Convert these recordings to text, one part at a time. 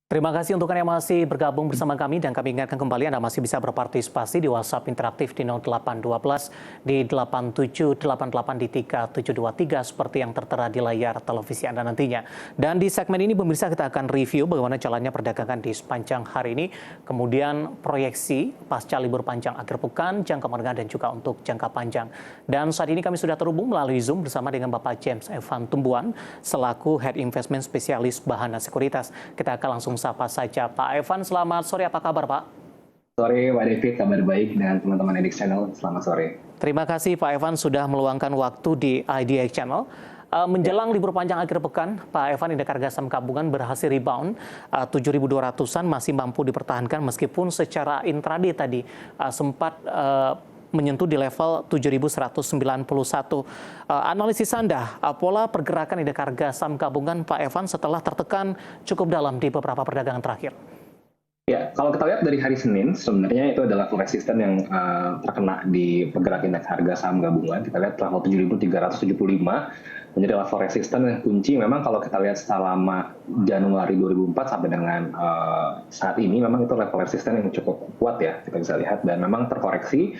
Terima kasih untuk Anda yang masih bergabung bersama kami dan kami ingatkan kembali Anda masih bisa berpartisipasi di WhatsApp interaktif di 0812 di 8788 di 3723 seperti yang tertera di layar televisi Anda nantinya. Dan di segmen ini pemirsa kita akan review bagaimana jalannya perdagangan di sepanjang hari ini, kemudian proyeksi pasca libur panjang akhir pekan, jangka menengah dan juga untuk jangka panjang. Dan saat ini kami sudah terhubung melalui Zoom bersama dengan Bapak James Evan Tumbuhan selaku Head Investment Spesialis Bahana Sekuritas. Kita akan langsung sapa saja. Pak Evan, selamat sore. Apa kabar, Pak? Sore, Pak David. Kabar baik dengan teman-teman IDX Channel. Selamat sore. Terima kasih, Pak Evan, sudah meluangkan waktu di IDX Channel. Menjelang libur panjang akhir pekan, Pak Evan, indeks harga saham gabungan berhasil rebound 7.200-an, masih mampu dipertahankan meskipun secara intraday tadi sempat menyentuh di level 7.191. Analisis Anda, pola pergerakan indeks harga saham gabungan Pak Evan setelah tertekan cukup dalam di beberapa perdagangan terakhir. Ya, kalau kita lihat dari hari Senin, sebenarnya itu adalah level resisten yang terkena di pergerakan indeks harga saham gabungan. Kita lihat level 7.375 menjadi level resisten yang kunci. Memang kalau kita lihat selama Januari 2004 sampai dengan saat ini, memang itu level resisten yang cukup kuat ya, kita bisa lihat. Dan memang terkoreksi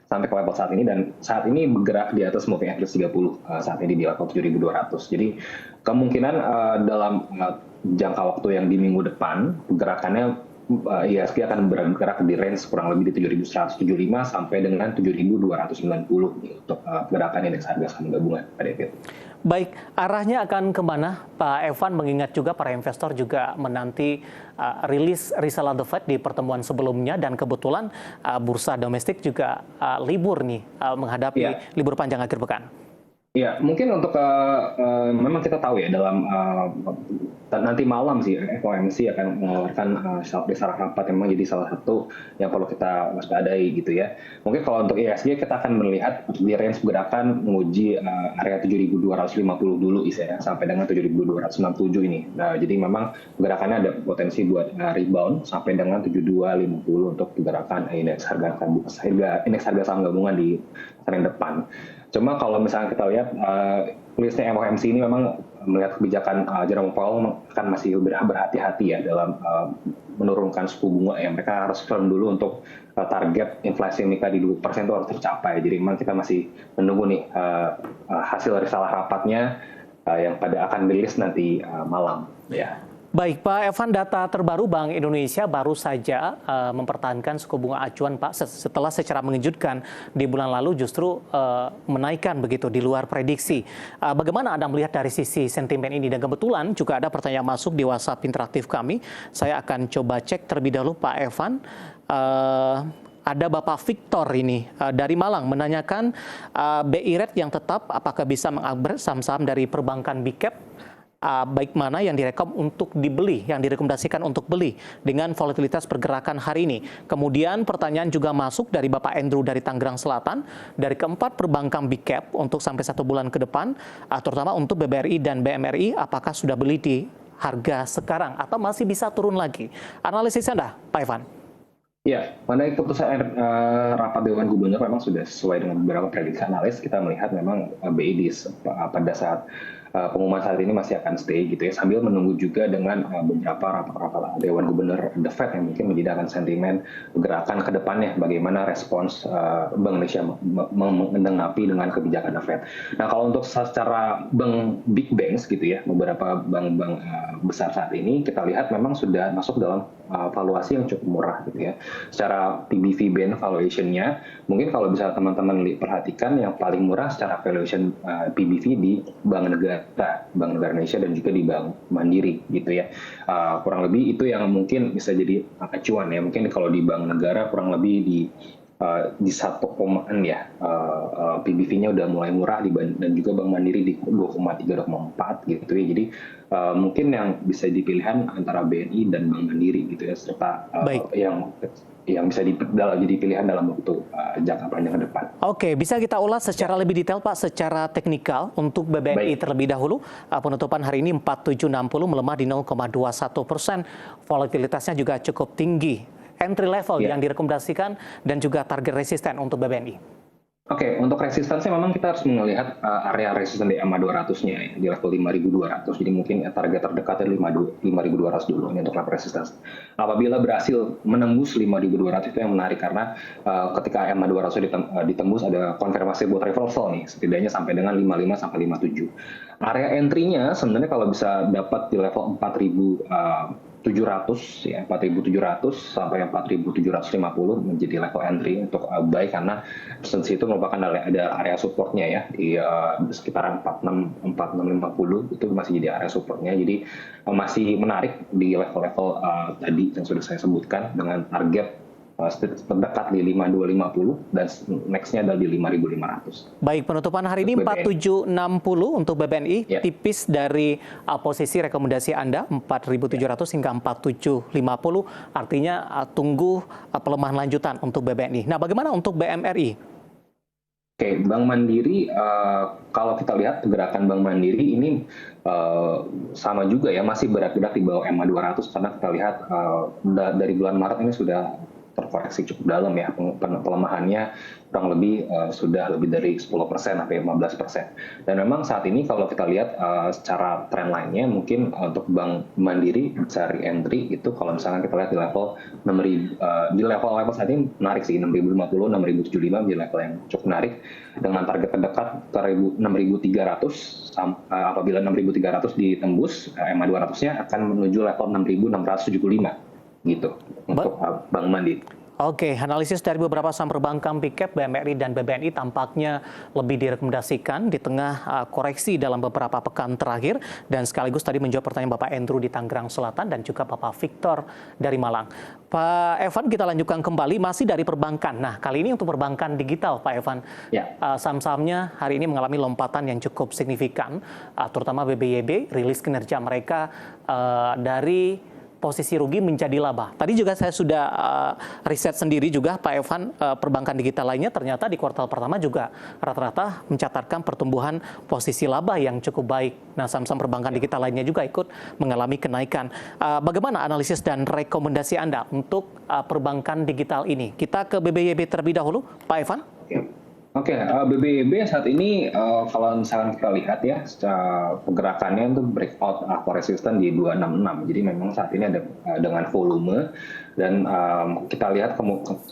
sampai ke level saat ini, dan saat ini bergerak di atas moving average 30 saat ini di level 7.200. Jadi kemungkinan dalam jangka waktu yang di minggu depan pergerakannya IHSG akan bergerak di range kurang lebih di 7.175 sampai dengan 7.290 untuk pergerakan indeks harga saham gabungan, Pak David. Baik, arahnya akan kemana, Pak Evan, mengingat juga para investor juga menanti rilis risalah The Fed di pertemuan sebelumnya, dan kebetulan bursa domestik juga libur nih menghadapi libur panjang akhir pekan. Ya, mungkin untuk memang kita tahu ya dalam nanti malam sih FOMC akan mengeluarkan risalah rapat yang memang jadi salah satu yang perlu kita waspadai gitu ya. Mungkin kalau untuk IHSG kita akan melihat di range pergerakan menguji area 7.250 dulu ya, sampai dengan 7.267 ini. Nah, jadi memang pergerakannya ada potensi buat rebound sampai dengan 7.250 untuk pergerakan indeks harga saham gabungan di tren depan. Cuma kalau misalnya kita lihat listnya FOMC ini memang melihat kebijakan Jerome Powell akan masih berhati-hati ya dalam menurunkan suku bunga ya. Mereka harus firm dulu untuk target inflasi mereka di 2% itu harus tercapai. Jadi memang kita masih menunggu nih hasil risalah rapatnya yang akan rilis nanti malam ya. Baik, Pak Evan, data terbaru Bank Indonesia baru saja mempertahankan suku bunga acuan, Pak, setelah secara mengejutkan di bulan lalu justru menaikkan begitu di luar prediksi. Bagaimana Anda melihat dari sisi sentimen ini? Dan kebetulan juga ada pertanyaan masuk di WhatsApp interaktif kami. Saya akan coba cek terlebih dahulu, Pak Evan. Ada Bapak Victor ini dari Malang menanyakan BI rate yang tetap apakah bisa mengupgrade saham-saham dari perbankan Big Cap, baik mana yang direkomendasikan untuk beli dengan volatilitas pergerakan hari ini. Kemudian pertanyaan juga masuk dari Bapak Andrew dari Tangerang Selatan, dari keempat perbankan Big Cap untuk sampai 1 bulan ke depan, terutama untuk BBRI dan BMRI, apakah sudah beli di harga sekarang atau masih bisa turun lagi? Analisis Anda, Pak Evan. Ya, mengenai keputusan rapat Dewan Gubernur memang sudah sesuai dengan beberapa prediksi analis. Kita melihat memang BI pada saat pengumuman saat ini masih akan stay gitu ya, sambil menunggu juga dengan beberapa rapat-rapat Dewan Gubernur The Fed yang mungkin menjadi sentimen gerakan ke depannya, bagaimana respons Bank Indonesia menanggapi dengan kebijakan The Fed. Nah, kalau untuk secara big banks gitu ya, beberapa bank-bank besar saat ini kita lihat memang sudah masuk dalam valuasi yang cukup murah gitu ya. Secara PBV valuation-nya, mungkin kalau bisa teman-teman perhatikan yang paling murah secara valuation PBV di Bank Negara Indonesia dan juga di Bank Mandiri gitu ya. Kurang lebih itu yang mungkin bisa jadi acuan ya. Mungkin kalau di Bank Negara kurang lebih di 1 komaan ya, PBV-nya udah mulai murah dan juga Bank Mandiri di 2,3-2,4 gitu ya. Jadi mungkin yang bisa dipilihan antara BNI dan Bank Mandiri gitu ya, serta yang bisa jadi pilihan dalam waktu jangka panjang ke depan. Oke, bisa kita ulas secara lebih detail, Pak, secara teknikal untuk BBNI terlebih dahulu. Penutupan hari ini 4760 melemah di 0,21%. Volatilitasnya juga cukup tinggi. Entry level yang direkomendasikan dan juga target resisten untuk BBNI. Oke, untuk resistensi memang kita harus melihat area resisten di EMA 200-nya ya, di level 5.200. Jadi mungkin target terdekatnya 5.200 dulu ini untuk level resistance. Apabila berhasil menembus 5.200 itu yang menarik karena ketika EMA 200 ditembus ada konfirmasi buat reversal nih, setidaknya sampai dengan 55 sampai 57. Area entry-nya sebenarnya kalau bisa dapat di level 4.700 ya, 4.700 sampai 4.750 menjadi level entry untuk buy karena resistance itu merupakan ada area supportnya ya di sekitaran 46 itu masih jadi area supportnya, jadi masih menarik di level-level tadi yang sudah saya sebutkan dengan target terdekat di 5.250 dan next-nya adalah di 5.500. Baik, penutupan hari ini 4760 untuk BBNI, Ya. tipis dari posisi rekomendasi Anda 4.700 hingga 4.750, artinya tunggu pelemahan lanjutan untuk BBNI. Nah, bagaimana untuk BMRI? Oke, Bank Mandiri, kalau kita lihat gerakan Bank Mandiri ini sama juga ya, masih bergerak di bawah EMA 200 karena kita lihat dari bulan Maret ini sudah terkoreksi cukup dalam ya, pelemahannya kurang lebih sudah lebih dari 10% sampai 15%. Dan memang saat ini kalau kita lihat secara trend lainnya mungkin untuk Bank Mandiri cari entry itu kalau misalnya kita lihat di level 6.000 di level saat ini menarik sih 6.050, 6.075 di level yang cukup menarik dengan target terdekat ke 6.300. Apabila 6.300 ditembus EMA 200-nya akan menuju level 6.675 gitu untuk Bank Mandiri. Oke, analisis dari beberapa saham perbankan big cap, BMRI dan BBNI tampaknya lebih direkomendasikan di tengah koreksi dalam beberapa pekan terakhir, dan sekaligus tadi menjawab pertanyaan Bapak Andrew di Tangerang Selatan dan juga Bapak Victor dari Malang. Pak Evan, kita lanjutkan kembali masih dari perbankan. Nah, kali ini untuk perbankan digital, Pak Evan, Ya. saham-sahamnya hari ini mengalami lompatan yang cukup signifikan, terutama BBYB, rilis kinerja mereka dari posisi rugi menjadi laba. Tadi juga saya sudah riset sendiri juga, Pak Evan, perbankan digital lainnya ternyata di kuartal pertama juga rata-rata mencatatkan pertumbuhan posisi laba yang cukup baik. Nah, saham-saham perbankan digital lainnya juga ikut mengalami kenaikan. Bagaimana analisis dan rekomendasi Anda untuk perbankan digital ini? Kita ke BBYB terlebih dahulu, Pak Evan. Oke, BBYB saat ini kalau misalnya kita lihat ya, secara pergerakannya itu breakout resisten di 266. Jadi memang saat ini ada dengan volume dan kita lihat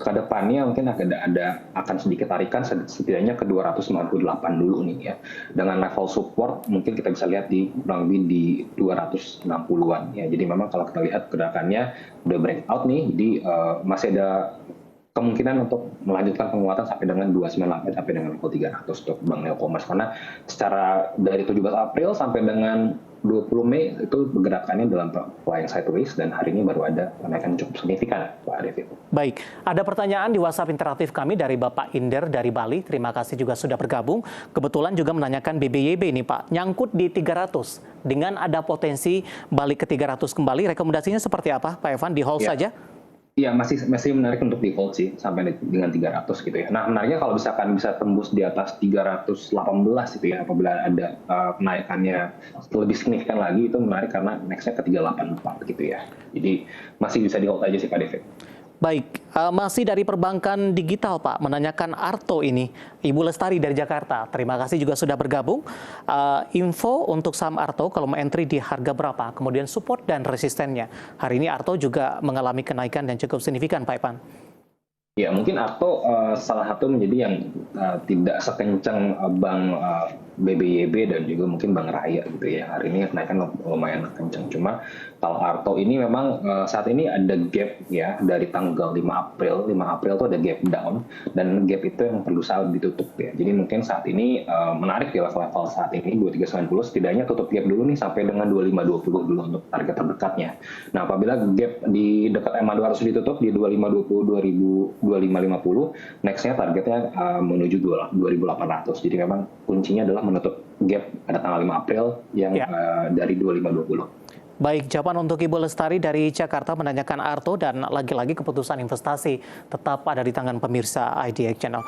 ke depannya mungkin akan sedikit tarikan setidaknya ke 298 dulu nih ya. Dengan level support mungkin kita bisa lihat di kurang lebih di 260-an ya. Jadi memang kalau kita lihat gerakannya udah breakout nih, jadi masih ada kemungkinan untuk melanjutkan penguatan sampai dengan 298 sampai dengan level 300 untuk Bank Neocommerce, karena secara dari 17 April sampai dengan 20 Mei itu pergerakannya dalam flying sideways dan hari ini baru ada kenaikan cukup signifikan, Pak Arif. Baik, ada pertanyaan di WhatsApp interaktif kami dari Bapak Inder dari Bali. Terima kasih juga sudah bergabung. Kebetulan juga menanyakan BBYB ini, Pak, nyangkut di 300 dengan ada potensi balik ke 300 kembali. Rekomendasinya seperti apa, Pak Evan? Di hold saja? Iya, masih menarik untuk di hold sih sampai dengan 300 gitu ya. Nah, menariknya kalau misalkan bisa tembus di atas 318 gitu ya, apabila ada kenaikannya lebih signifikan lagi, itu menarik karena next-nya ke 384 gitu ya. Jadi masih bisa di hold aja sih Pak David. Baik, masih dari perbankan digital, Pak, menanyakan Arto ini. Ibu Lestari dari Jakarta, terima kasih juga sudah bergabung. Info untuk saham Arto, kalau mau entry di harga berapa, kemudian support dan resistennya. Hari ini Arto juga mengalami kenaikan dan cukup signifikan, Pak Evan. Ya, mungkin Arto salah satu menjadi yang tidak sekencang Bank BBYB dan juga mungkin Bank Raya gitu ya. Hari ini kenaikan lumayan kencang. Cuma kalau Arto ini memang saat ini ada gap ya dari tanggal 5 April. 5 April itu ada gap down dan gap itu yang perlu selalu ditutup ya. Jadi mungkin saat ini menarik di level-level saat ini 2390 setidaknya tutup gap dulu nih sampai dengan 2520 dulu untuk target terdekatnya. Nah, apabila gap di dekat EMA 200 ditutup di 2520 2550, next-nya targetnya menuju 2800. Jadi memang kuncinya adalah menutup gap pada tanggal 5 April yang dari 2520. Baik, jawaban untuk Ibu Lestari dari Jakarta menanyakan Arto, dan lagi-lagi keputusan investasi tetap ada di tangan pemirsa IDX Channel.